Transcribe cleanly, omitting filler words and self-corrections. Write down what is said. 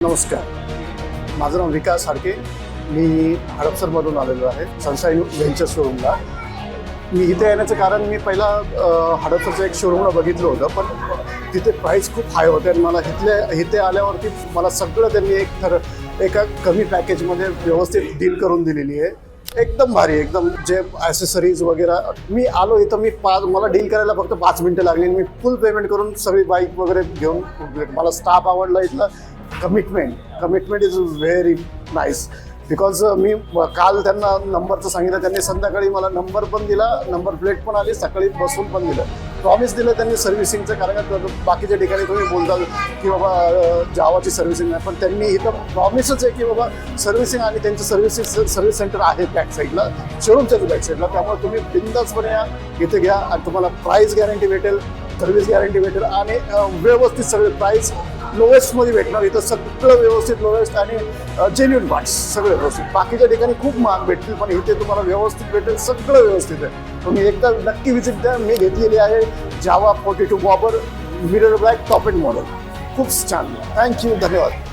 नमस्कार, माझं नाव विकास हाडके. मी हडपसरमधून आलेलो आहे सनशाईन व्हेंचर शोरूमला. मी इथे येण्याचं कारण मी पहिला हडपसरचं एक शोरूमला बघितलं होतं, पण तिथे प्राईस खूप हाय होते आणि मला इथे आल्यावरती मला सगळं त्यांनी एका कमी पॅकेजमध्ये व्यवस्थित डील करून दिलेली आहे. एकदम भारी, एकदम जे ॲसेसरीज वगैरे. मी आलो इथं, मला डील करायला फक्त 5 मिनटं लागली. मी फुल पेमेंट करून सगळी बाईक वगैरे घेऊन, मला स्टाफ आवडला इथला. Commitment is very nice. Because मी काल त्यांना नंबरचं सांगितलं, त्यांनी संध्याकाळी मला नंबर पण दिला, नंबर प्लेट पण आली, सकाळी बसून पण दिलं. प्रॉमिस दिलं त्यांनी सर्व्हिसिंगचं. कारण बाकीच्या ठिकाणी तुम्ही बोलता की बाबा जावाची सर्व्हिसिंग नाही, पण त्यांनी इथं प्रॉमिसच आहे की बाबा सर्व्हिसिंग, आणि त्यांचं सर्व्हिस सेंटर आहे बॅक साईडला, शोरूमच्याच बॅक साईडला. त्यामुळे तुम्ही बिंदासपणे या, इथे घ्या आणि तुम्हाला प्राईस गॅरंटी भेटेल, सर्व्हिस गॅरंटी भेटेल आणि व्यवस्थित सगळे प्राईस लोएस्टमध्ये भेटणार. इथं सगळं व्यवस्थित लोएस्ट आणि जेन्युइन पार्ट्स सगळे व्यवस्थित. बाकीच्या ठिकाणी खूप महाग भेटतील, पण इथे तुम्हाला व्यवस्थित भेटेल, सगळं व्यवस्थित आहे. तुम्ही एकदा नक्की विजिट द्या. मी घेतलेली आहे जावा 42 bobber mirror black top end model. खूप छान. थँक्यू, धन्यवाद.